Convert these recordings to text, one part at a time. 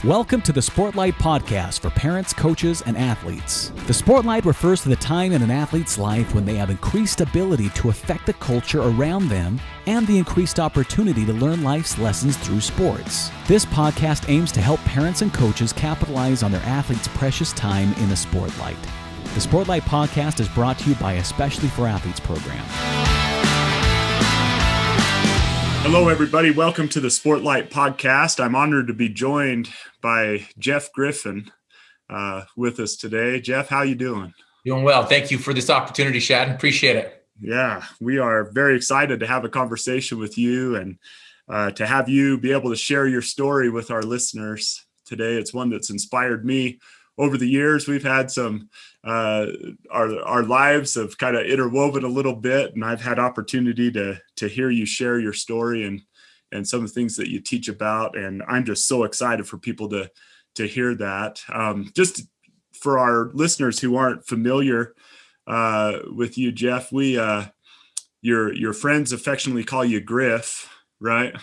Welcome to the Sportlight podcast for parents, coaches, and athletes. The Sportlight refers to the time in an athlete's life when they have increased ability to affect the culture around them and the increased opportunity to learn life's lessons through sports. This podcast aims to help parents and coaches capitalize on their athletes' precious time in the Sportlight. The Sportlight podcast is brought to you by Especially for Athletes program. Hello, everybody. Welcome to the Sportlight podcast. I'm honored to be joined by Jeff Griffin with us today. Jeff, how you doing? Doing well. Thank you for this opportunity, Shad. Appreciate it. Yeah, we are very excited to have a conversation with you and to have you be able to share your story with our listeners today. It's one that's inspired me over the years. We've had some, our lives have kind of interwoven a little bit, and I've had opportunity to hear you share your story and some of the things that you teach about. And I'm just so excited for people to hear that. Just for our listeners who aren't familiar with you, Jeff, your friends affectionately call you Griff, right?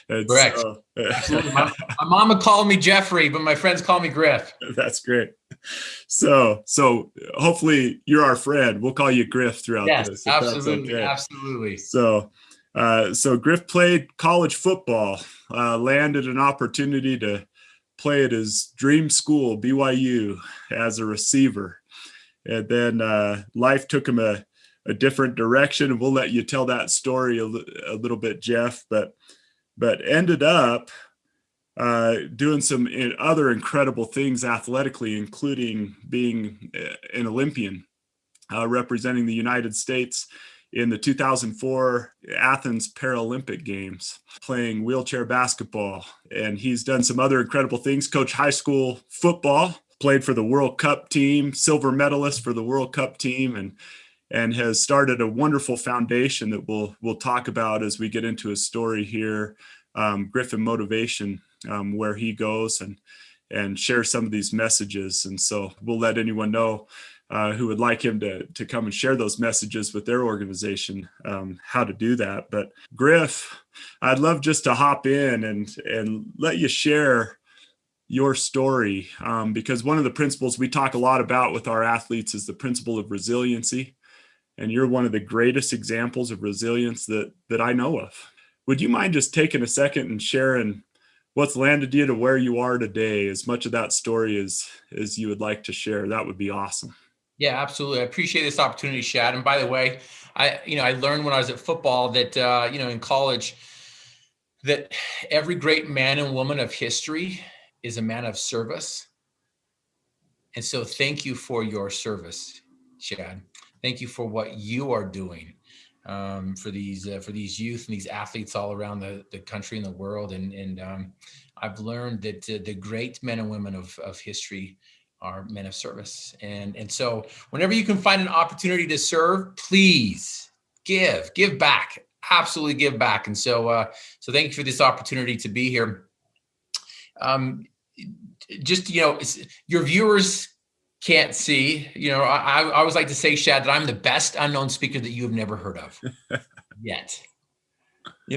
Correct. Absolutely. My mama called me Jeffrey, but my friends call me Griff. That's great. So hopefully you're our friend. We'll call you Griff throughout this. Yes, absolutely. Okay. Absolutely. So Griff played college football, landed an opportunity to play at his dream school, BYU, as a receiver. And then life took him a different direction, and we'll let you tell that story a little bit, Jeff, but ended up doing some other incredible things athletically, including being an Olympian, representing the United States in the 2004 Athens Paralympic Games, playing wheelchair basketball. And he's done some other incredible things, coached high school football, played for the World Cup team, silver medalist for the World Cup team, and has started a wonderful foundation that we'll talk about as we get into his story here, Griffin Motivation, where he goes and shares some of these messages. And so we'll let anyone know who would like him to come and share those messages with their organization, how to do that. But Griff, I'd love just to hop in and let you share your story, because one of the principles we talk a lot about with our athletes is the principle of resiliency. And you're one of the greatest examples of resilience that I know of. Would you mind just taking a second and sharing what's landed you to where you are today? As much of that story as you would like to share, that would be awesome. Yeah, absolutely. I appreciate this opportunity, Shad. And by the way, I learned when I was at football that, in college, that every great man and woman of history is a man of service. And so thank you for your service, Shad. Thank you for what you are doing for these youth and these athletes all around the country and the world. And I've learned that the great men and women of history are men of service. And so whenever you can find an opportunity to serve, please give back, absolutely give back. And so thank you for this opportunity to be here. Your viewers can't see, I always like to say, Shad, that I'm the best unknown speaker that you have never heard of yet.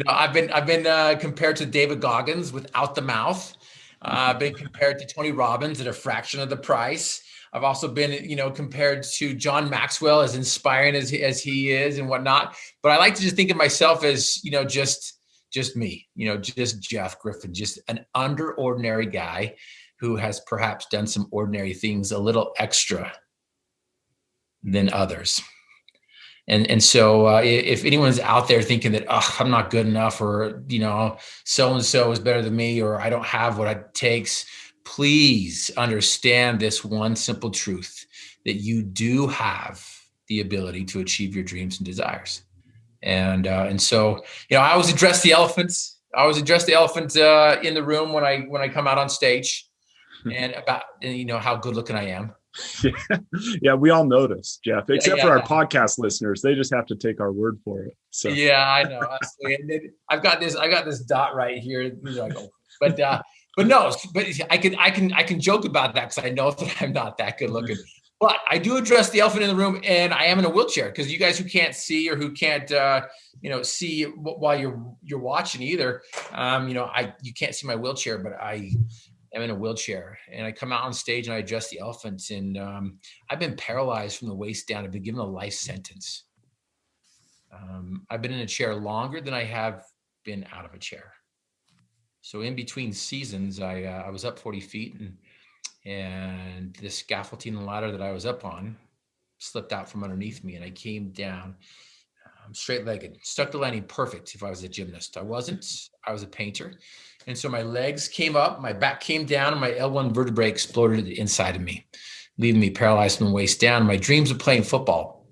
I've been compared to David Goggins without the mouth. I've been compared to Tony Robbins at a fraction of the price. I've also been, compared to John Maxwell, as inspiring as he is and whatnot. But I like to just think of myself as, just me, just Jeff Griffin, just an under-ordinary guy who has perhaps done some ordinary things a little extra than others. And so if anyone's out there thinking that, I'm not good enough, or, so-and-so is better than me, or I don't have what it takes, please understand this one simple truth, that you do have the ability to achieve your dreams and desires. And so, I always address the elephants. I always address the elephant in the room when I come out on stage. And about, how good looking I am. Yeah, we all notice, Jeff, except for our podcast listeners. They just have to take our word for it. So yeah, I know. Absolutely. And then I've got this dot right here. But no, but I can joke about that because I know that I'm not that good looking. But I do address the elephant in the room, and I am in a wheelchair, because you guys who can't see, or who can't see while you're watching either, you can't see my wheelchair, but I'm in a wheelchair, and I come out on stage and I address the elephants. And I've been paralyzed from the waist down. I've been given a life sentence. I've been in a chair longer than I have been out of a chair. So in between seasons, I was up 40 feet, and the scaffolding and ladder that I was up on slipped out from underneath me, and I came down straight-legged, stuck the landing perfect if I was a gymnast. I wasn't. I was a painter. And so my legs came up, my back came down, and my L1 vertebrae exploded inside of me, leaving me paralyzed from the waist down. My dreams of playing football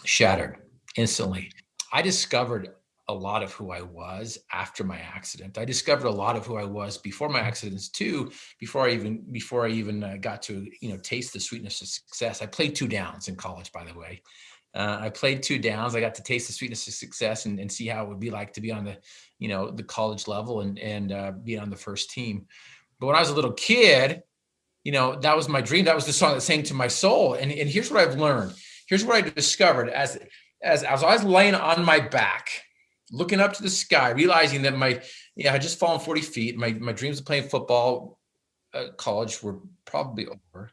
shattered instantly. I discovered a lot of who I was after my accident. I discovered a lot of who I was before my accidents too, before I even got to, taste the sweetness of success. I played 2 downs in college, by the way. I played 2 downs. I got to taste the sweetness of success and see how it would be like to be on the, the college level and be on the first team. But when I was a little kid, that was my dream. That was the song that sang to my soul. And here's what I've learned. Here's what I discovered as I was laying on my back, looking up to the sky, realizing that I had just fallen 40 feet. My dreams of playing football at college were probably over.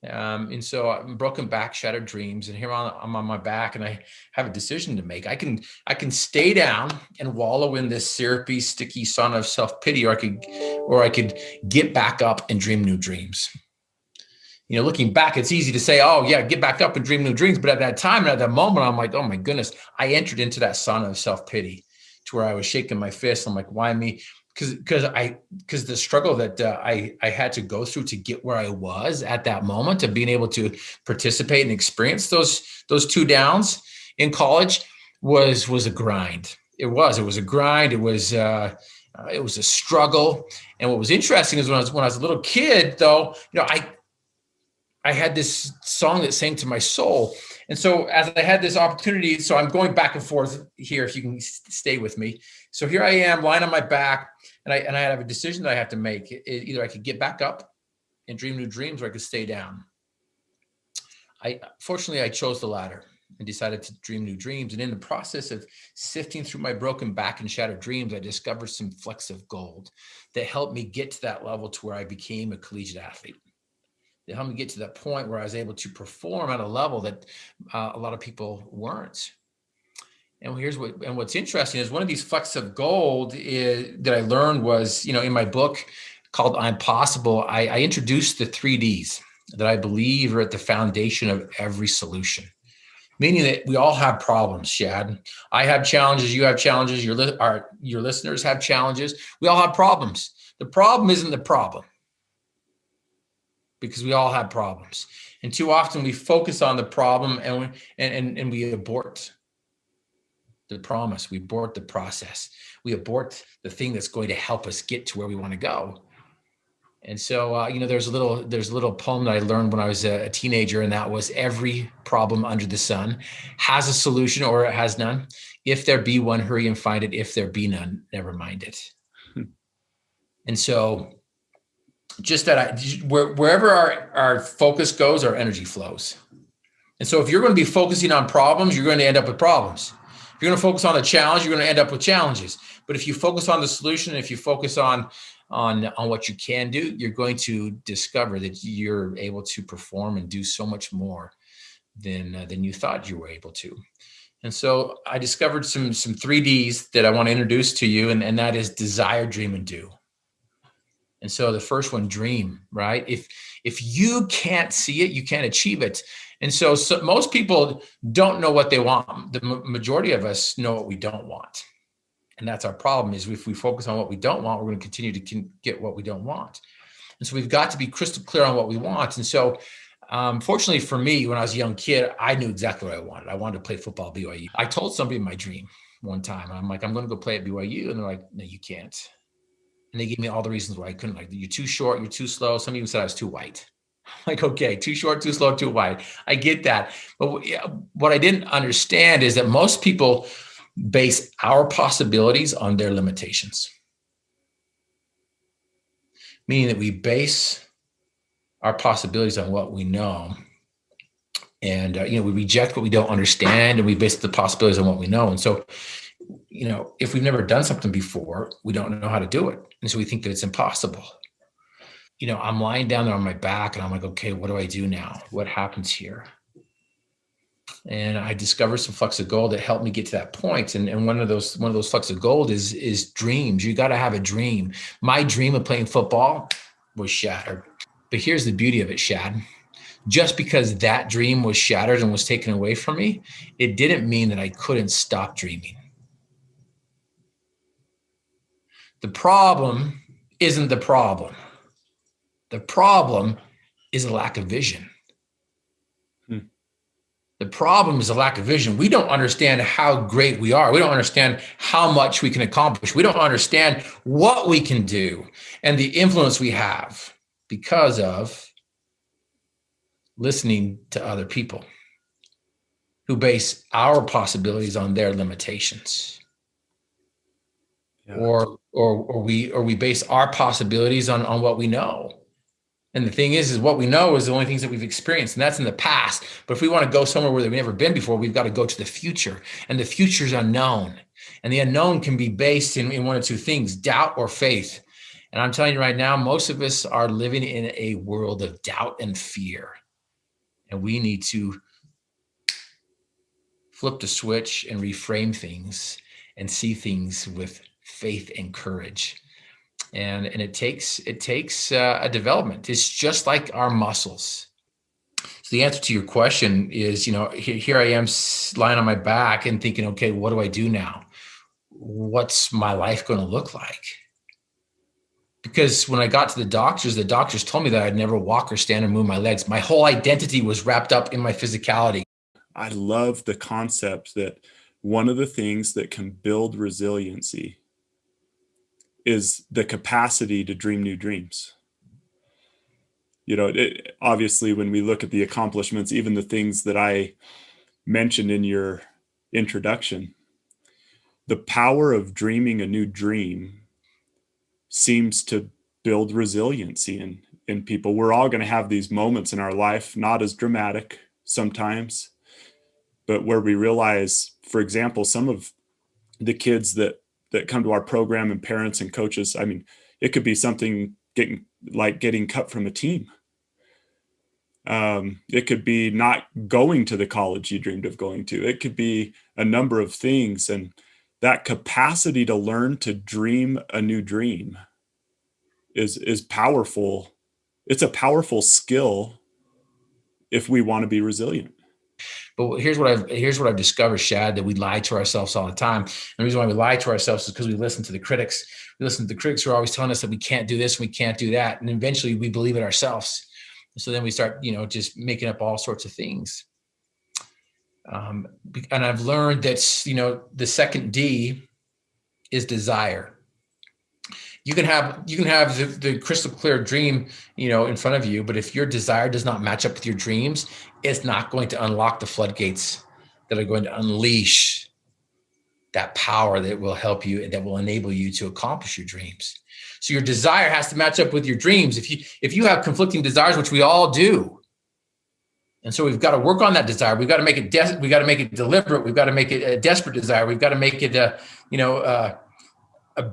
And so I'm broken back, shattered dreams, and here I'm on my back, and I have a decision to make. I can stay down and wallow in this syrupy, sticky sauna of self-pity, or I could get back up and dream new dreams. Looking back, it's easy to say, oh yeah, get back up and dream new dreams. But at that time and at that moment, I'm like, oh my goodness, I entered into that sauna of self-pity to where I was shaking my fist. I'm like, why me? Because the struggle that I had to go through to get where I was at that moment, of being able to participate and experience those 2 downs in college was a grind. It was a grind. It was a struggle. And what was interesting is when I was a little kid, though, I had this song that sang to my soul. And so as I had this opportunity, so I'm going back and forth here, if you can stay with me. So here I am lying on my back, and I have a decision that I have to make. Either I could get back up and dream new dreams, or I could stay down. Fortunately, I chose the latter and decided to dream new dreams. And in the process of sifting through my broken back and shattered dreams, I discovered some flecks of gold that helped me get to that level to where I became a collegiate athlete. They helped me get to that point where I was able to perform at a level that a lot of people weren't. And what's interesting is one of these flecks of gold that I learned was, in my book called I'm Possible, I introduced the 3 Ds that I believe are at the foundation of every solution. Meaning that we all have problems, Shad. I have challenges, you have challenges, your listeners have challenges. We all have problems. The problem isn't the problem, because we all have problems. And too often we focus on the problem and we abort the promise. We abort the process. We abort the thing that's going to help us get to where we want to go. And so, there's a little poem that I learned when I was a teenager, and that was, every problem under the sun has a solution, or it has none. If there be one, hurry and find it. If there be none, never mind it. And so, just that wherever our focus goes, our energy flows. And so if you're going to be focusing on problems, you're going to end up with problems. If you're going to focus on the challenge, you're going to end up with challenges. But if you focus on the solution, if you focus on what you can do, you're going to discover that you're able to perform and do so much more than you thought you were able to. And so I discovered some 3 Ds that I want to introduce to you, and that is desire, dream, and do. And so the first one, dream, right? If you can't see it, you can't achieve it. And so most people don't know what they want. The majority of us know what we don't want. And that's our problem, is if we focus on what we don't want, we're going to continue to get what we don't want. And so we've got to be crystal clear on what we want. And so fortunately for me, when I was a young kid, I knew exactly what I wanted. I wanted to play football at BYU. I told somebody my dream one time. I'm like, I'm going to go play at BYU. And they're like, no, you can't. And they gave me all the reasons why I couldn't. Like, you're too short, you're too slow. Some even said I was too white. I'm like, okay, too short, too slow, too white. I get that. But what I didn't understand is that most people base our possibilities on their limitations. Meaning that we base our possibilities on what we know. And, we reject what we don't understand, and we base the possibilities on what we know. And so, if we've never done something before, we don't know how to do it. And so we think that it's impossible. I'm lying down there on my back and I'm like, okay, what do I do now? What happens here? And I discovered some flecks of gold that helped me get to that point. And one of those flecks of gold is dreams. You got to have a dream. My dream of playing football was shattered. But here's the beauty of it, Shad. Just because that dream was shattered and was taken away from me, it didn't mean that I couldn't stop dreaming. The problem isn't the problem. The problem is a lack of vision. The problem is a lack of vision. We don't understand how great we are. We don't understand how much we can accomplish. We don't understand what we can do and the influence we have because of listening to other people who base our possibilities on their limitations. Yeah. Or we base our possibilities on what we know. And the thing is what we know is the only things that we've experienced, and that's in the past. But if we want to go somewhere where we've never been before, we've got to go to the future. And the future is unknown. And the unknown can be based in one of two things, doubt or faith. And I'm telling you right now, most of us are living in a world of doubt and fear. And we need to flip the switch and reframe things and see things with faith and courage. And it takes a development. It's just like our muscles. So the answer to your question is, here I am lying on my back and thinking, okay, what do I do now? What's my life going to look like? Because when I got to the doctors told me that I'd never walk or stand or move my legs. My whole identity was wrapped up in my physicality. I love the concept that one of the things that can build resiliency is the capacity to dream new dreams. Obviously, when we look at the accomplishments, even the things that I mentioned in your introduction, the power of dreaming a new dream seems to build resiliency in people. We're all going to have these moments in our life, not as dramatic sometimes, but where we realize, for example, some of the kids that come to our program and parents and coaches, it could be something getting cut from a team. It could be not going to the college you dreamed of going to. It could be a number of things. And that capacity to learn to dream a new dream is powerful. It's a powerful skill if we want to be resilient. But here's what I've discovered, Shad, that we lie to ourselves all the time. And the reason why we lie to ourselves is because we listen to the critics. We listen to the critics who are always telling us that we can't do this, we can't do that. And eventually we believe it ourselves. So then we start, just making up all sorts of things. And I've learned that, the second D is desire. You can have the crystal clear dream, in front of you, but if your desire does not match up with your dreams, it's not going to unlock the floodgates that are going to unleash that power that will help you and that will enable you to accomplish your dreams. So your desire has to match up with your dreams. If you have conflicting desires, which we all do, and so we've got to work on that desire. We've got to make it we got to make it deliberate. We've got to make it a desperate desire. We've got to make it a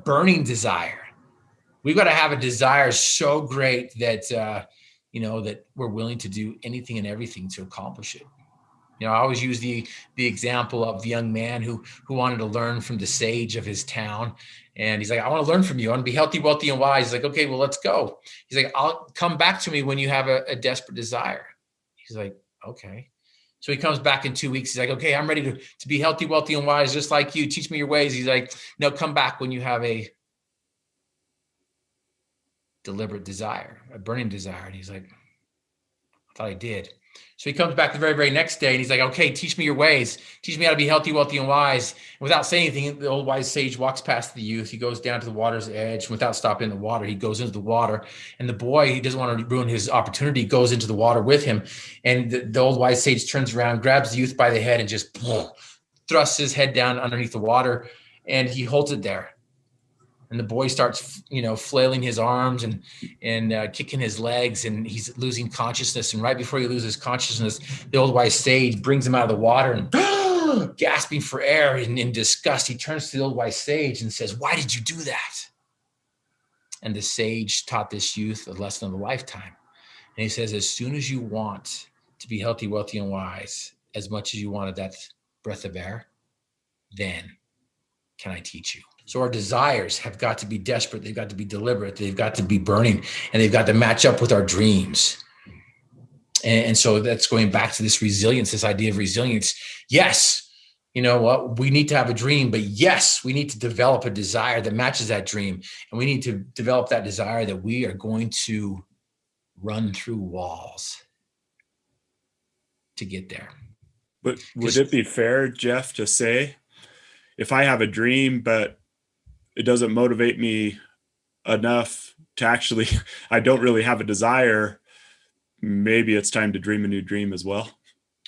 burning desire. We've got to have a desire so great that, that we're willing to do anything and everything to accomplish it. I always use the example of the young man who wanted to learn from the sage of his town. And he's like, I want to learn from you. I want to be healthy, wealthy, and wise. He's like, okay, well, let's go. He's like, I'll come back to me when you have a desperate desire. He's like, okay. So he comes back in 2 weeks. He's like, okay, I'm ready to be healthy, wealthy, and wise, just like you. Teach me your ways. He's like, no, come back when you have a deliberate desire, a burning desire. And he's like, I thought I did. So he comes back the very, very next day and he's like, okay, teach me your ways. Teach me how to be healthy, wealthy, and wise. And without saying anything, the old wise sage walks past the youth. He goes down to the water's edge. Without stopping in the water, he goes into the water. And the boy, he doesn't want to ruin his opportunity, goes into the water with him. And the old wise sage turns around, grabs the youth by the head and just thrusts his head down underneath the water. And he holds it there. And the boy starts, flailing his arms and kicking his legs, and he's losing consciousness. And right before he loses consciousness, the old wise sage brings him out of the water and gasping for air and in disgust, he turns to the old wise sage and says, why did you do that? And the sage taught this youth a lesson of a lifetime. And he says, as soon as you want to be healthy, wealthy, and wise, as much as you wanted that breath of air, then can I teach you? So our desires have got to be desperate. They've got to be deliberate. They've got to be burning, and they've got to match up with our dreams. And so that's going back to this resilience, this idea of resilience. Yes, you know what? We need to have a dream, but yes, we need to develop a desire that matches that dream. And we need to develop that desire that we are going to run through walls to get there. But would it be fair, Jeff, to say, if I have a dream, but it doesn't motivate me enough to actually, I don't really have a desire, maybe it's time to dream a new dream as well?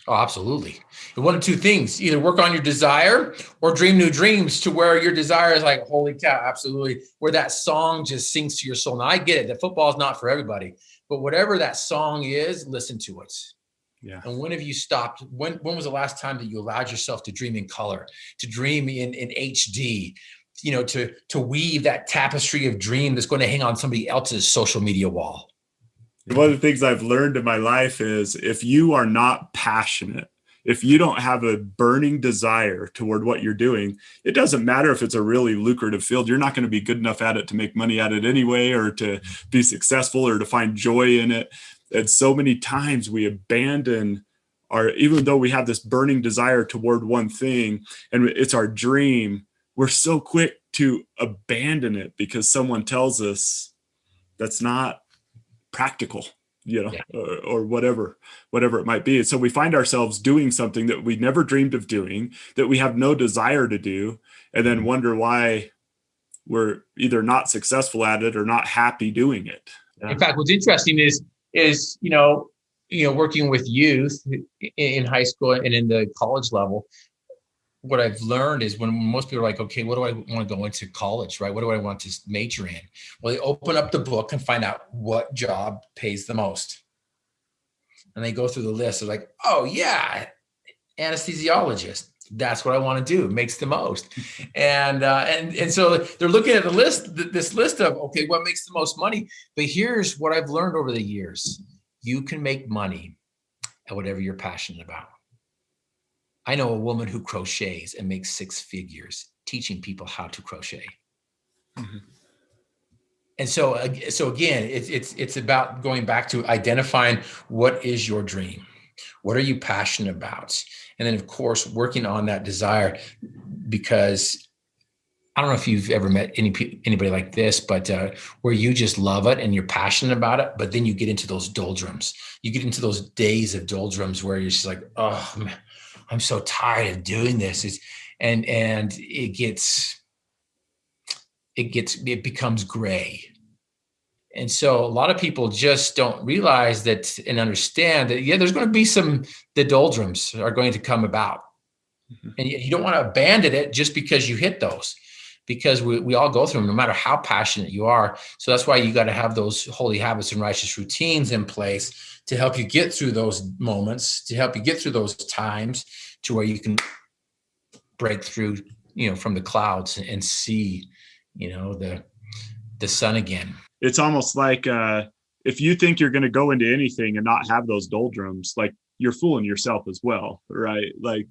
Oh, absolutely. And one of two things, either work on your desire or dream new dreams to where your desire is like, holy cow, absolutely. Where that song just sings to your soul. Now I get it, that football is not for everybody, but whatever that song is, listen to it. Yeah. And when have you stopped? When was the last time that you allowed yourself to dream in color, to dream in HD, you know, to weave that tapestry of dream that's going to hang on somebody else's social media wall? One of the things I've learned in my life is if you are not passionate, if you don't have a burning desire toward what you're doing, it doesn't matter if it's a really lucrative field. You're not going to be good enough at it to make money at it anyway, or to be successful or to find joy in it. And so many times we abandon even though we have this burning desire toward one thing and it's our dream, we're so quick to abandon it because someone tells us that's not practical, you know, or whatever it might be. And so we find ourselves doing something that we never dreamed of doing, that we have no desire to do, and then wonder why we're either not successful at it or not happy doing it. Yeah. In fact, what's interesting is you know, working with youth in high school and in the college level, what I've learned is when most people are like, okay, what do I want to go into college, right? What do I want to major in? Well, they open up the book and find out what job pays the most. And they go through the list. They're like, oh yeah, anesthesiologist. That's what I want to do. It makes the most. And so they're looking at the list, this list of, okay, what makes the most money? But here's what I've learned over the years. You can make money at whatever you're passionate about. I know a woman who crochets and makes 6 figures teaching people how to crochet. Mm-hmm. And so again, it's about going back to identifying what is your dream, what are you passionate about, and then of course working on that desire. Because I don't know if you've ever met anybody like this, but where you just love it and you're passionate about it, but then you get into those doldrums. You get into those days of doldrums where you're just like, oh man, I'm so tired of doing this. And it becomes gray. And so a lot of people just don't realize that and understand that, yeah, there's going to be the doldrums are going to come about. Mm-hmm. And you don't want to abandon it just because you hit those, because we all go through them, no matter how passionate you are. So that's why you got to have those holy habits and righteous routines in place to help you get through those moments, to help you get through those times to where you can break through, you know, from the clouds and see, you know, the sun again. It's almost like if you think you're going to go into anything and not have those doldrums, like you're fooling yourself as well, right? Like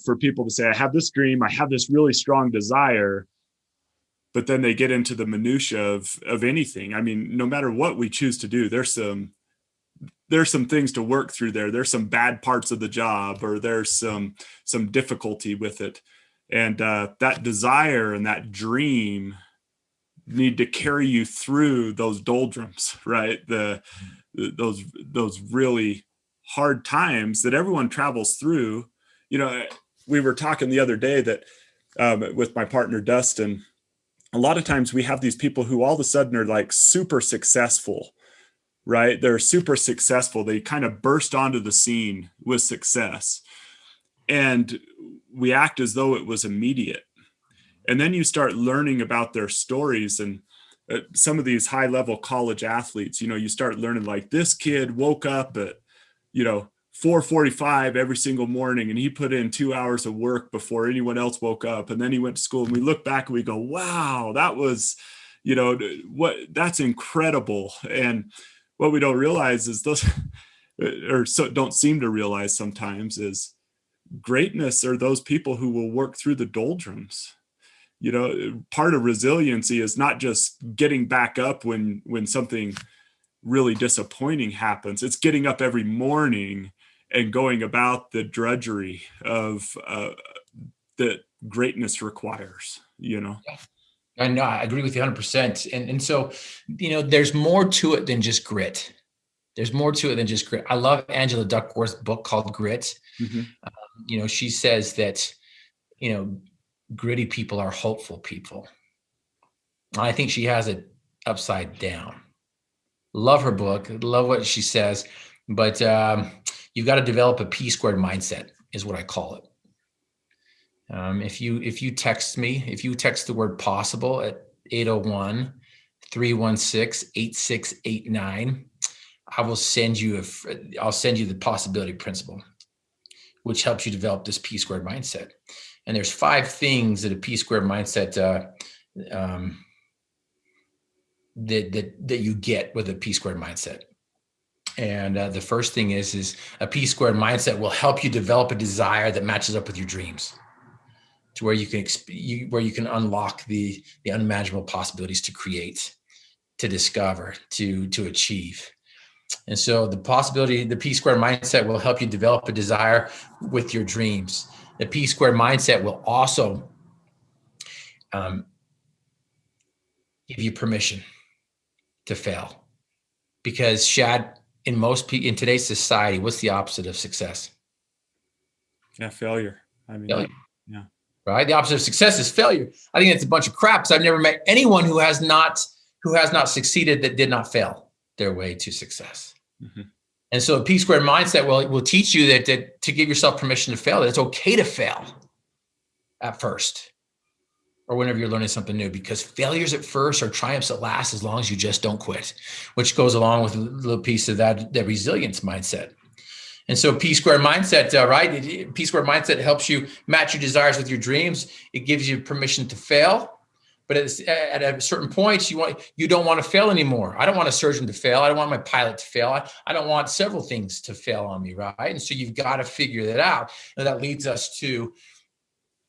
for people to say, I have this dream, I have this really strong desire, but then they get into the minutia of anything. I mean, no matter what we choose to do, there's some things to work through there. There's some bad parts of the job, or there's some difficulty with it. And that desire and that dream need to carry you through those doldrums, right? Those really hard times that everyone travels through. You know, we were talking the other day that with my partner, Dustin, a lot of times we have these people who all of a sudden are like super successful, right? They're super successful. They kind of burst onto the scene with success, and we act as though it was immediate. And then you start learning about their stories, and some of these high level college athletes, you know, you start learning like this kid woke up at, you know, 4:45 every single morning, and he put in 2 hours of work before anyone else woke up. And then he went to school, and we look back and we go, wow, that was, You know, that's incredible. And what we don't realize is those, or so don't seem to realize sometimes, is greatness are those people who will work through the doldrums. You know, part of resiliency is not just getting back up when something really disappointing happens. It's getting up every morning and going about the drudgery of that greatness requires, you know. I know, I agree with you 100%. And so, you know, there's more to it than just grit. There's more to it than just grit. I love Angela Duckworth's book called Grit. Mm-hmm. You know, she says that, you know, gritty people are hopeful people. I think she has it upside down. Love her book. Love what she says. But you've got to develop a P-squared mindset is what I call it. If you text me, if you text the word possible at 801-316-8689, I'll send you the possibility principle, which helps you develop this P-squared mindset. And there's 5 things that a P-squared mindset that you get with a P-squared mindset. And the first thing is a P-squared mindset will help you develop a desire that matches up with your dreams, to where you can unlock the unimaginable possibilities to create, to discover, to achieve. And so the P-squared mindset will help you develop a desire with your dreams. The P-squared mindset will also give you permission to fail, because Shad, in today's society, what's the opposite of success? Yeah, failure. I mean, Failure. yeah. Right. The opposite of success is failure. I think it's a bunch of crap, because I've never met anyone who has not succeeded that did not fail their way to success. Mm-hmm. And so a P-squared mindset will teach you that to give yourself permission to fail, that it's okay to fail at first, or whenever you're learning something new, because failures at first are triumphs at last, as long as you just don't quit, which goes along with a little piece of that resilience mindset. And so P-squared mindset, right? P-squared mindset helps you match your desires with your dreams. It gives you permission to fail, but at a certain point, you don't want to fail anymore. I don't want a surgeon to fail. I don't want my pilot to fail. I don't want several things to fail on me, right? And so you've got to figure that out. And that leads us to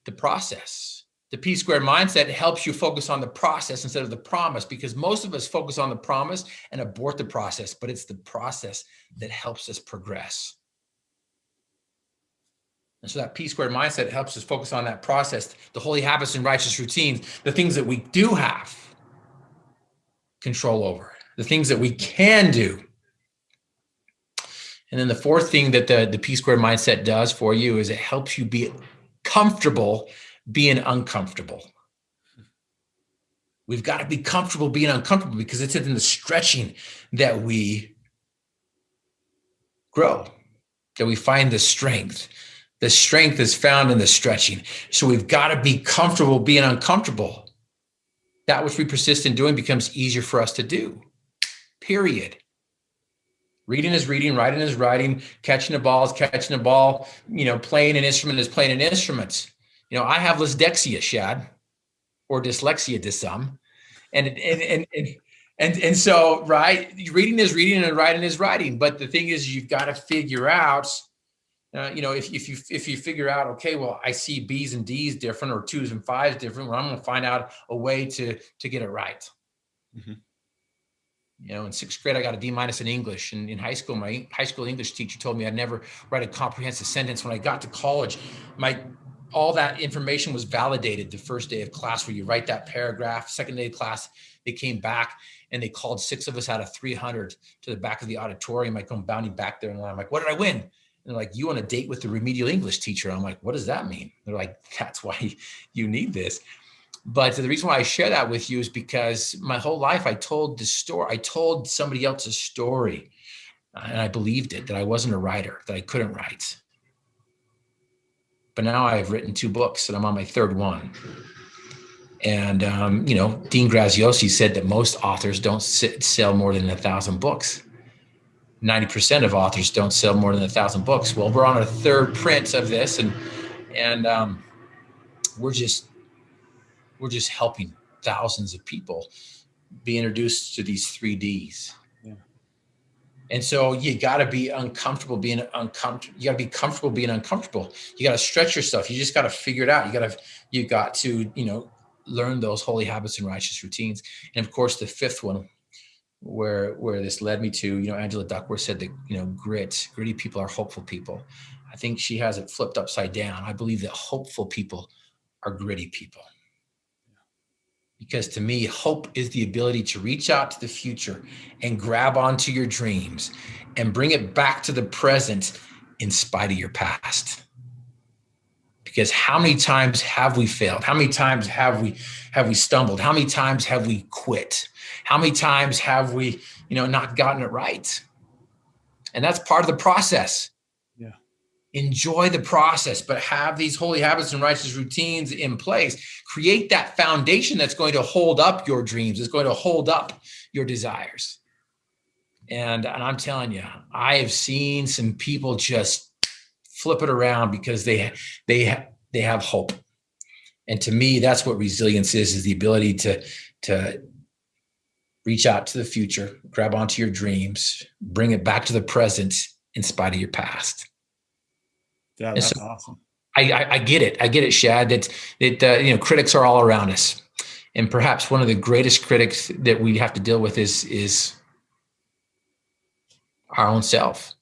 the process. The P-squared mindset helps you focus on the process instead of the promise, because most of us focus on the promise and abort the process, but it's the process that helps us progress. And so that P-squared mindset helps us focus on that process, the holy habits and righteous routines, the things that we do have control over, the things that we can do. And then the fourth thing that the P-squared mindset does for you is it helps you be comfortable being uncomfortable. We've got to be comfortable being uncomfortable, because it's in the stretching that we grow, that we find the strength. The strength is found in the stretching. So we've got to be comfortable being uncomfortable. That which we persist in doing becomes easier for us to do, period. Reading is reading, writing is writing, catching a ball is catching a ball, playing an instrument is playing an instrument. I have dyslexia, Shad, or dyslexia to some. And so, right, reading is reading and writing is writing. But the thing is, you've got to figure out, if you figure out, okay, well, I see B's and D's different, or 2's and 5's different, well, I'm going to find out a way to get it right. Mm-hmm. In 6th grade, I got a D- in English. And in high school, my high school English teacher told me I'd never write a comprehensive sentence. When I got to college, all that information was validated the first day of class, where you write that paragraph. Second day of class, they came back and they called 6 of us out of 300 to the back of the auditorium. I come bounding back there, and I'm like, what did I win? And they're like, you on a date with the remedial English teacher. I'm like, what does that mean? They're like, that's why you need this. But the reason why I share that with you is because my whole life I told the story. I told somebody else's story, and I believed it, that I wasn't a writer, that I couldn't write. But now I've written 2 books, and I'm on my 3rd one. And, Dean Graziosi said that most authors don't sell more than 1,000 books. 90% of authors don't sell more than 1,000 books. Well, we're on our 3rd print of this, and we're just helping thousands of people be introduced to these 3Ds. Yeah. And so you got to be uncomfortable being uncomfortable. You got to be comfortable being uncomfortable. You got to stretch yourself. You just got to figure it out. You got to, learn those holy habits and righteous routines. And of course, the fifth one, where this led me to, Angela Duckworth said that, gritty people are hopeful people. I think she has it flipped upside down. I believe that hopeful people are gritty people. Because to me, hope is the ability to reach out to the future and grab onto your dreams and bring it back to the present in spite of your past. Because how many times have we failed? How many times have we stumbled? How many times have we quit? How many times have we, not gotten it right? And that's part of the process. Yeah. Enjoy the process, but have these holy habits and righteous routines in place. Create that foundation that's going to hold up your dreams. It's going to hold up your desires. And I'm telling you, I have seen some people just flip it around because they have hope. And to me, that's what resilience is the ability to reach out to the future, grab onto your dreams, bring it back to the present in spite of your past. Yeah, that's awesome. I get it. I get it, Shad, that critics are all around us. And perhaps one of the greatest critics that we have to deal with is our own self.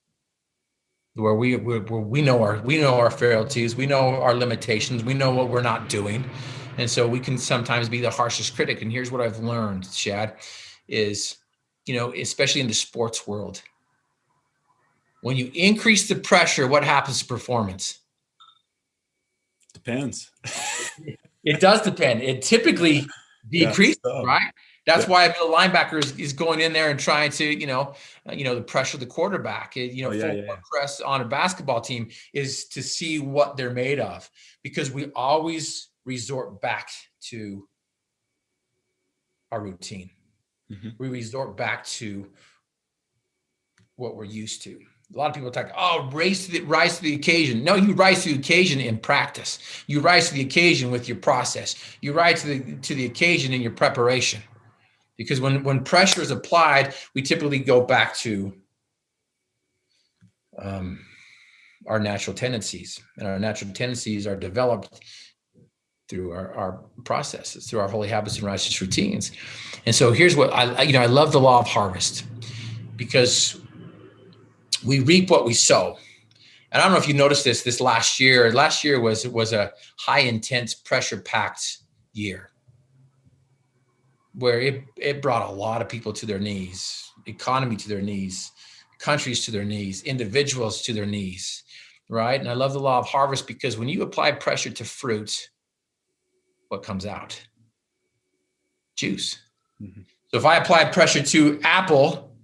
Where we know our frailties, we know our limitations, we know what we're not doing. And so we can sometimes be the harshest critic. And here's what I've learned, Shad, is, especially in the sports world, when you increase the pressure, what happens to performance? Depends. It does depend. It typically decreases, right? That's why the linebacker is going in there and trying to, the pressure of the quarterback. Full press on a basketball team is to see what they're made of, because we always resort back to our routine. Mm-hmm. We resort back to what we're used to. A lot of people talk, rise to the occasion. No, you rise to the occasion in practice. You rise to the occasion with your process. You rise to the occasion in your preparation. Because when pressure is applied, we typically go back to our natural tendencies. And our natural tendencies are developed through our processes, through our holy habits and righteous routines. And so here's what I love the law of harvest, because we reap what we sow. And I don't know if you noticed this last year. Last year was a high intense, pressure packed year, where it brought a lot of people to their knees, economy to their knees, countries to their knees, individuals to their knees, right? And I love the law of harvest, because when you apply pressure to fruit, what comes out? Juice. Mm-hmm. So if I apply pressure to apple,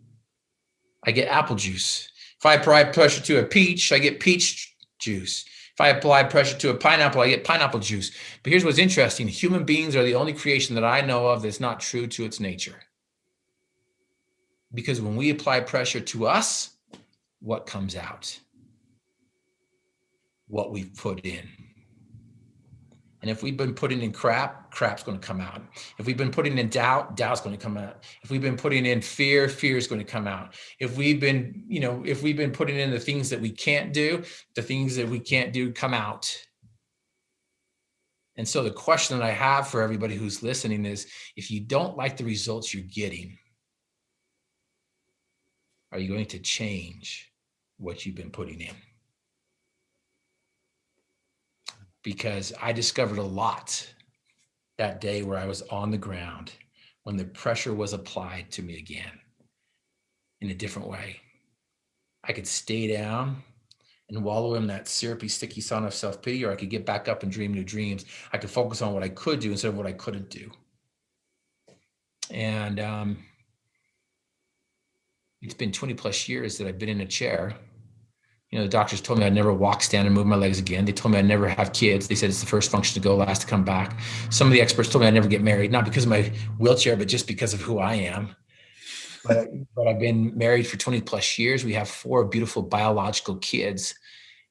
I get apple juice. If I apply pressure to a peach, I get peach juice. If I apply pressure to a pineapple, I get pineapple juice. But here's what's interesting. Human beings are the only creation that I know of that's not true to its nature. Because when we apply pressure to us, what comes out? What we've put in. And if we've been putting in crap's going to come out. If we've been putting in doubt's going to come out. If we've been putting in fear is going to come out. If we've been putting in the things that we can't do, the things that we can't do come out. And so the question that I have for everybody who's listening is, if you don't like the results you're getting, are you going to change what you've been putting in? Because I discovered a lot that day where I was on the ground, when the pressure was applied to me again in a different way. I could stay down and wallow in that syrupy, sticky sauna of self-pity, or I could get back up and dream new dreams. I could focus on what I could do instead of what I couldn't do. And it's been 20 plus years that I've been in a chair. The doctors told me I'd never walk, stand, and move my legs again. They told me I'd never have kids. They said it's the first function to go, last to come back. Some of the experts told me I'd never get married, not because of my wheelchair, but just because of who I am. But I've been married for 20 plus years. We have 4 beautiful biological kids.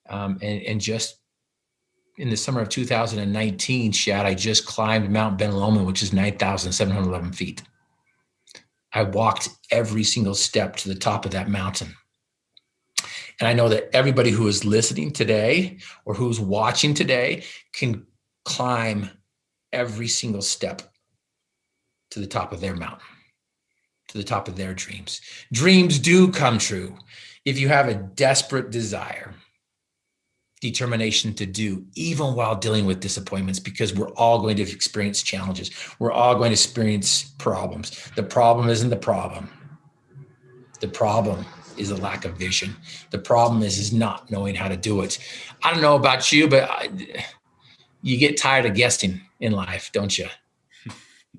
And just in the summer of 2019, Shad, I just climbed Mount Ben Lomond, which is 9,711 feet. I walked every single step to the top of that mountain. And I know that everybody who is listening today or who's watching today can climb every single step to the top of their mountain, to the top of their dreams. Dreams do come true if you have a desperate desire, determination to do, even while dealing with disappointments, because we're all going to experience challenges. We're all going to experience problems. The problem isn't the problem. The problem is a lack of vision. The problem is not knowing how to do it. I don't know about you, but you get tired of guessing in life, don't you?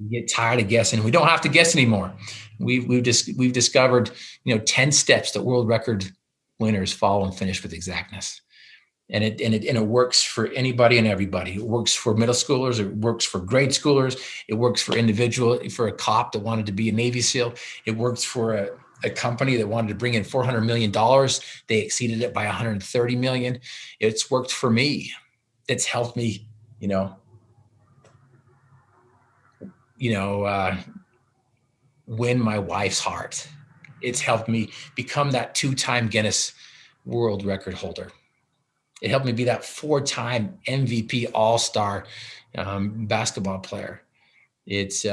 You get tired of guessing. We don't have to guess anymore. We've discovered 10 steps that world record winners follow and finish with exactness. And it works for anybody and everybody. It works for middle schoolers. It works for grade schoolers. It works for a cop that wanted to be a Navy SEAL. It works for a company that wanted to bring in $400 million. They exceeded it by $130 million. It's worked for me. It's helped me, win my wife's heart. It's helped me become that 2-time Guinness World Record holder. It helped me be that 4-time MVP All-Star basketball player. It's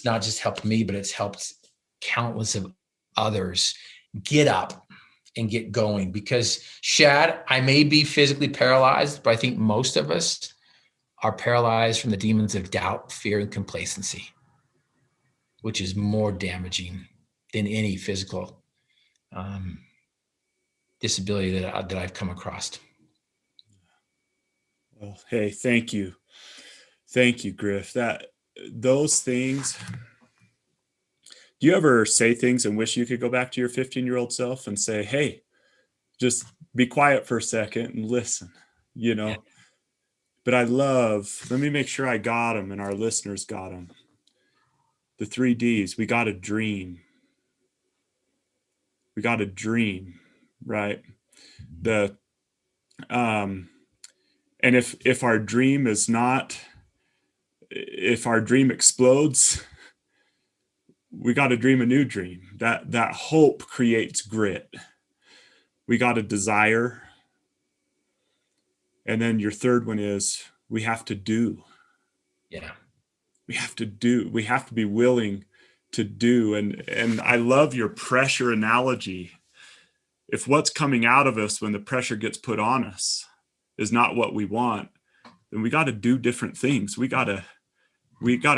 not just helped me, but it's helped countless of others get up and get going. Because Shad, I may be physically paralyzed, but I think most of us are paralyzed from the demons of doubt, fear, and complacency, which is more damaging than any physical disability that I've come across. Well, hey, thank you. Thank you, Griff. Those things, do you ever say things and wish you could go back to your 15-year-old self and say, hey, just be quiet for a second and listen, Yeah. But let me make sure I got them and our listeners got them. The 3 Ds, we got to dream. We got to dream, right? And if our dream if our dream explodes, we got to dream a new dream. That hope creates grit. We got to desire. And then your third one is we have to do. Yeah. We have to do. We have to be willing to do. And I love your pressure analogy. If what's coming out of us when the pressure gets put on us is not what we want, then we got to do different things. We got to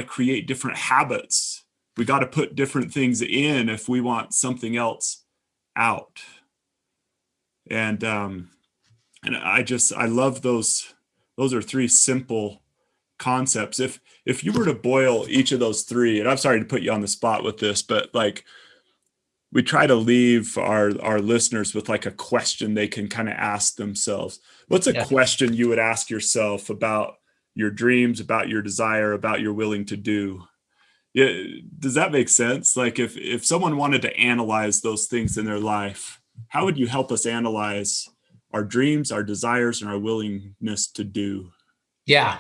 create different habits. We got to put different things in if we want something else out. And I love those. Those are 3 simple concepts. If you were to boil each of those 3, and I'm sorry to put you on the spot with this, but like we try to leave our listeners with like a question they can kind of ask themselves. What's a question you would ask yourself about your dreams, about your desire, about your willing to do? Yeah, does that make sense? Like if someone wanted to analyze those things in their life, how would you help us analyze our dreams, our desires, and our willingness to do? Yeah.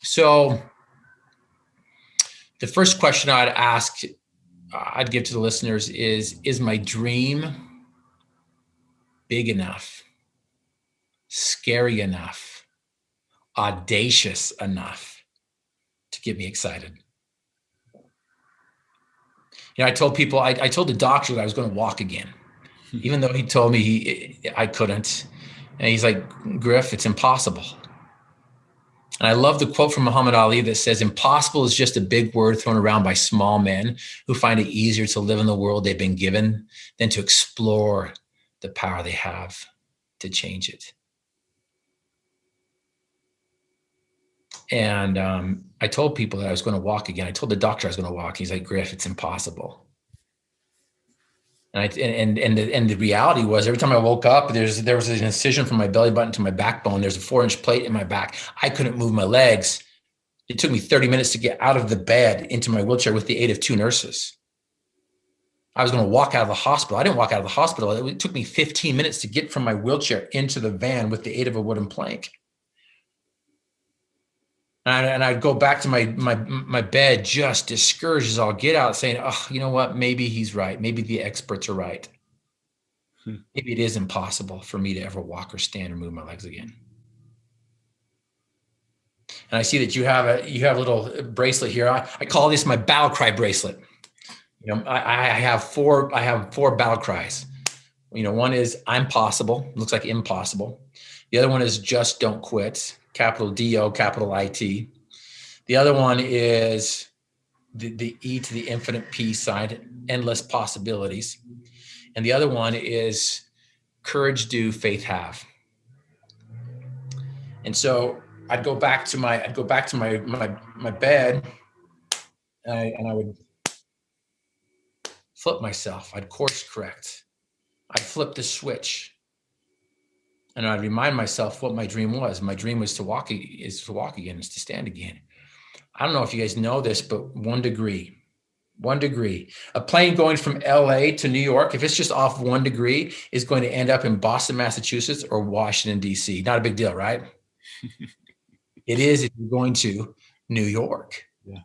So the first question I'd give to the listeners is my dream big enough, scary enough, audacious enough to get me excited? I told people, I told the doctor that I was going to walk again, even though he told me I couldn't. And he's like, Griff, it's impossible. And I love the quote from Muhammad Ali that says, impossible is just a big word thrown around by small men who find it easier to live in the world they've been given than to explore the power they have to change it. And I told people that I was going to walk again. I told the doctor I was going to walk. He's like, Griff, it's impossible. And the reality was, every time I woke up, there was an incision from my belly button to my backbone. There's a 4-inch plate in my back. I couldn't move my legs. It took me 30 minutes to get out of the bed into my wheelchair with the aid of 2 nurses. I was going to walk out of the hospital. I didn't walk out of the hospital. It took me 15 minutes to get from my wheelchair into the van with the aid of a wooden plank. And I'd go back to my bed, just discouraged as all get out, saying, oh, you know what? Maybe he's right. Maybe the experts are right. Maybe it is impossible for me to ever walk or stand or move my legs again. And I see that you have a little bracelet here. I call this my battle cry bracelet. You know, I have four battle cries. You know, one is I'm possible, looks like impossible. The other one is just don't quit, capital D-O, capital I-T. The other one is the E to the infinite P side, endless possibilities. And the other one is courage do, faith have. And so I'd go back to my bed and I would flip myself. I'd course correct. I'd flip the switch. And I'd remind myself what my dream was. My dream was to walk again, is to stand again. I don't know if you guys know this, but 1 degree. A plane going from LA to New York, if it's just off 1 degree, is going to end up in Boston, Massachusetts or Washington, D.C. Not a big deal, right? It is if you're going to New York. Yeah.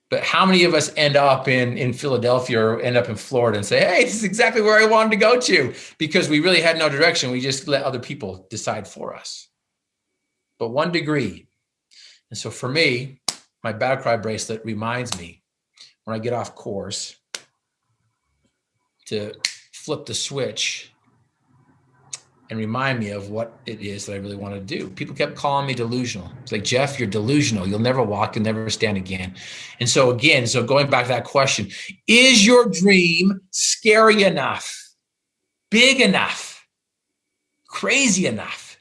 But how many of us end up in Philadelphia or end up in Florida and say, hey, this is exactly where I wanted to go to, because we really had no direction. We just let other people decide for us. But 1 degree. And so for me, my battle cry bracelet reminds me when I get off course to flip the switch and remind me of what it is that I really want to do. People kept calling me delusional. It's like, Jeff, you're delusional. You'll never walk. You'll never stand again. And so going back to that question, is your dream scary enough, big enough, crazy enough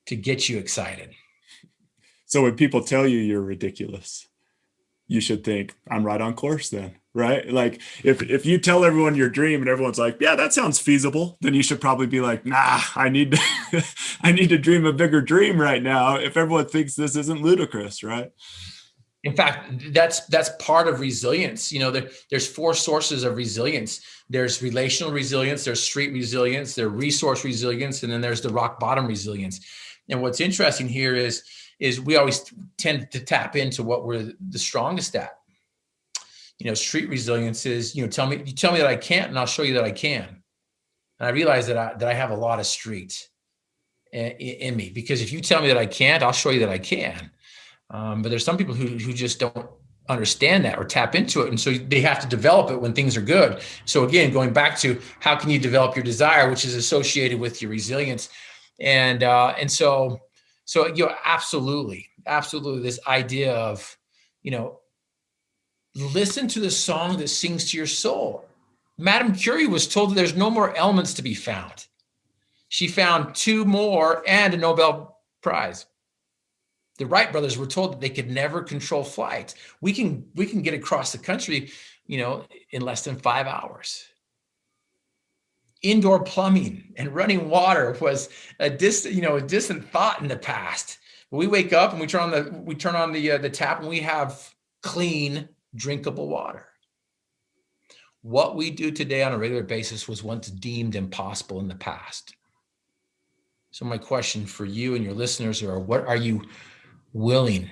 to get you excited? So when people tell you you're ridiculous, you should think, I'm right on course then, right? Like if you tell everyone your dream and everyone's like, yeah, that sounds feasible, then you should probably be like, nah, I need to dream a bigger dream right now if everyone thinks this isn't ludicrous, right? In fact, that's part of resilience. You know, there's 4 sources of resilience. There's relational resilience, there's street resilience, there's resource resilience, and then there's the rock bottom resilience. And what's interesting here is we always tend to tap into what we're the strongest at. You know, street resilience is, you tell me that I can't, and I'll show you that I can. And I realize that I have a lot of street in me, because if you tell me that I can't, I'll show you that I can. But there's some people who just don't understand that or tap into it. And so they have to develop it when things are good. So again, going back to how can you develop your desire, which is associated with your resilience. And so, absolutely, this idea of, listen to the song that sings to your soul. Madame Curie was told that there's no more elements to be found. She found 2 more and a Nobel Prize. The Wright brothers were told that they could never control flight. We can get across the country, in less than 5 hours. Indoor plumbing and running water was a distant thought in the past. But we wake up and we turn on the tap and we have clean, drinkable water. What we do today on a regular basis was once deemed impossible in the past. So my question for you and your listeners are, what are you willing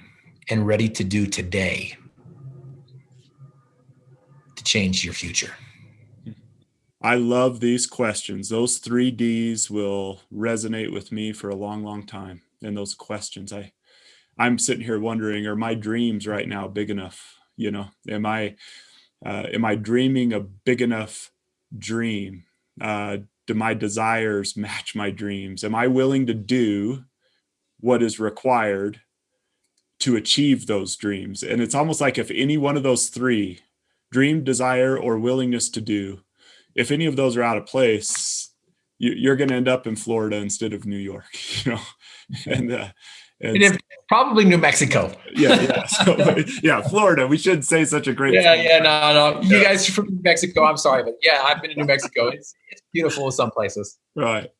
and ready to do today to change your future? I love these questions. Those 3 Ds will resonate with me for a long, long time. And those questions, I'm sitting here wondering, are my dreams right now big enough? Am I dreaming a big enough dream? Do my desires match my dreams? Am I willing to do what is required to achieve those dreams? And it's almost like if any one of those 3, dream, desire, or willingness to do, if any of those are out of place, you're going to end up in Florida instead of New York, and probably New Mexico. Yeah. Florida. We shouldn't say such a great. No. You guys are from New Mexico. I'm sorry, but yeah, I've been to New Mexico. It's beautiful in some places. Right.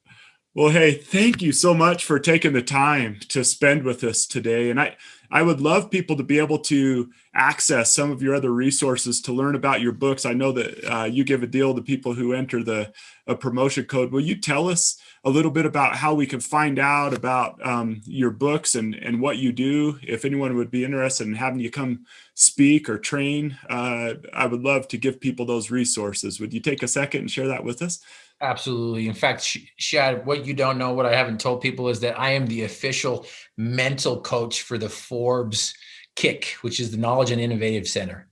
Well, hey, thank you so much for taking the time to spend with us today. And I would love people to be able to access some of your other resources to learn about your books. I know that you give a deal to people who enter a promotion code. Will you tell us a little bit about how we can find out about your books and what you do? If anyone would be interested in having you come speak or train, I would love to give people those resources. Would you take a second and share that with us? Absolutely. In fact, Shad, what you don't know, what I haven't told people is that I am the official mental coach for the Forbes KIC, which is the Knowledge and Innovative Center.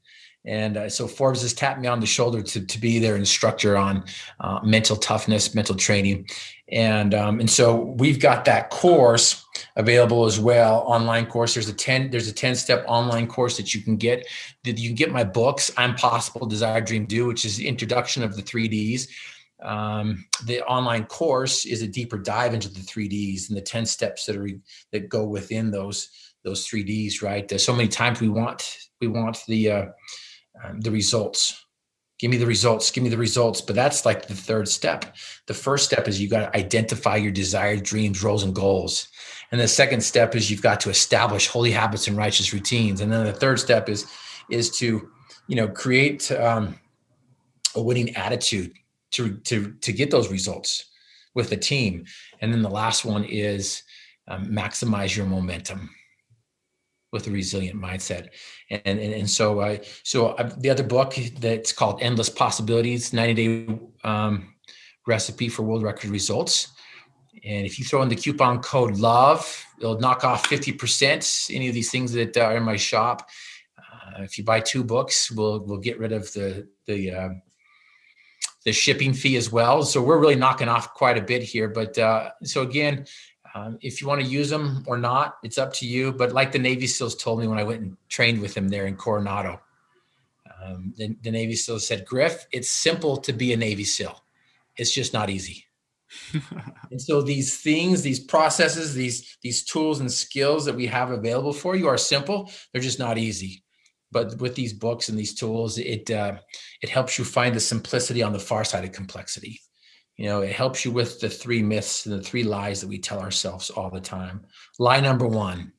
And so Forbes has tapped me on the shoulder to be their instructor on mental toughness, mental training. And so we've got that course available as well, online course. There's a 10-step online course that you can get. You can get my books, I'm Possible, Desire, Dream, Do, which is the introduction of the 3Ds. The online course is a deeper dive into the 3Ds and the 10 steps that go within those 3Ds, right? There's so many times we want the results. Give me the results. But that's like the third step. The first step is you got to identify your desired dreams, roles, and goals. And the second step is you've got to establish holy habits and righteous routines. And then the third step is to, create a winning attitude to get those results with the team. And then the last one is maximize your momentum with a resilient mindset. And so the other book that's called Endless Possibilities, 90-day recipe for world record results. And if you throw in the coupon code LOVE, it'll knock off 50%, any of these things that are in my shop. If you buy 2 books, we'll get rid of the shipping fee as well. So we're really knocking off quite a bit here. But so again, if you want to use them or not, it's up to you. But like the Navy SEALs told me when I went and trained with them there in Coronado, the Navy SEALs said, Griff, it's simple to be a Navy SEAL. It's just not easy. And so these things, these processes, these tools and skills that we have available for you are simple. They're just not easy. But with these books and these tools, it helps you find the simplicity on the far side of complexity. It helps you with the 3 myths and the 3 lies that we tell ourselves all the time. Lie number 1,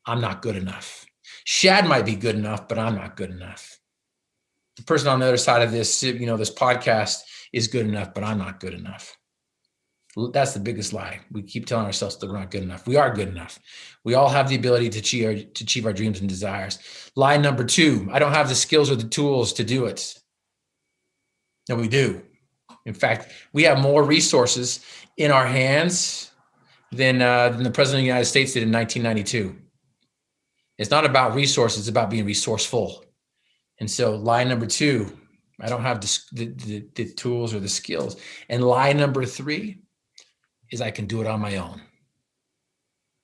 I'm not good enough. Shad might be good enough, but I'm not good enough. The person on the other side of this, this podcast is good enough, but I'm not good enough. That's the biggest lie. We keep telling ourselves that we're not good enough. We are good enough. We all have the ability to achieve our dreams and desires. Lie number 2, I don't have the skills or the tools to do it. No, we do. In fact, we have more resources in our hands than the President of the United States did in 1992. It's not about resources, it's about being resourceful. And so lie number 2, I don't have the tools or the skills. And lie number 3 is I can do it on my own.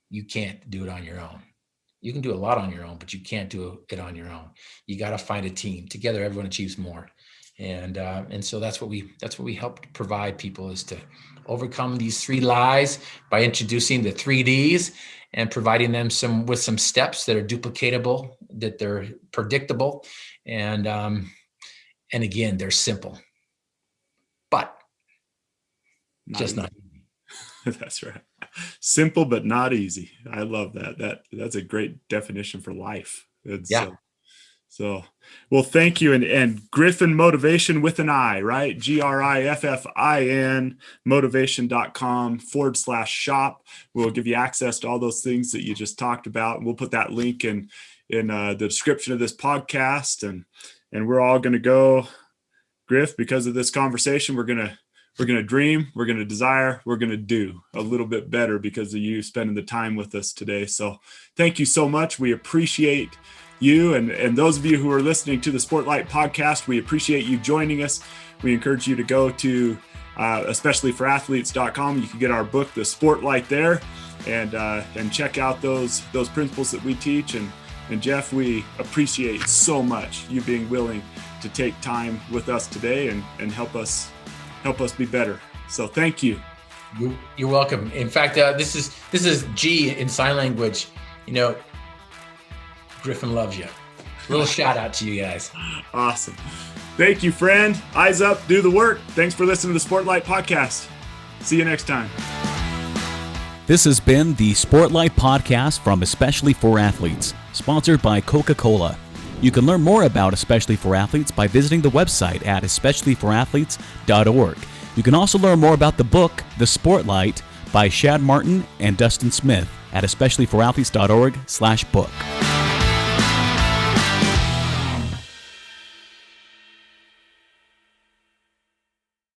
You can't do it on your own. You can do a lot on your own, but you can't do it on your own. You got to find a team. Together, everyone achieves more. And so that's what we help provide people, is to overcome these 3 lies by introducing the 3Ds and providing them with some steps that are duplicatable, that they're predictable, and again, they're simple, but just not easy. That's right. Simple, but not easy. I love that. That's a great definition for life. Yeah. So, well, thank you. And Griffin Motivation with an I, right? GRIFFIN motivation.com/shop. We'll give you access to all those things that you just talked about. We'll put that link in the description of this podcast. And we're all going to go, Griff, because of this conversation, we're going to dream, we're going to desire, we're going to do a little bit better because of you spending the time with us today. So thank you so much. We appreciate you. And those of you who are listening to the Sportlight podcast, we appreciate you joining us. We encourage you to go to, especially for athletes.com. You can get our book, The Sportlight, there, and check out those principles that we teach. And Jeff, we appreciate so much you being willing to take time with us today and help us be better. So thank you. You're welcome. In fact, this is G in sign language. Griffin loves you. A little shout out to you guys. Awesome. Thank you, friend. Eyes up, do the work. Thanks for listening to the Sportlight podcast. See you next time. This has been the Sportlight podcast from Especially for Athletes, sponsored by Coca-Cola. You can learn more about Especially for Athletes by visiting the website at especiallyforathletes.org. You can also learn more about the book, The Sportlight, by Shad Martin and Dustin Smith at especiallyforathletes.org/book.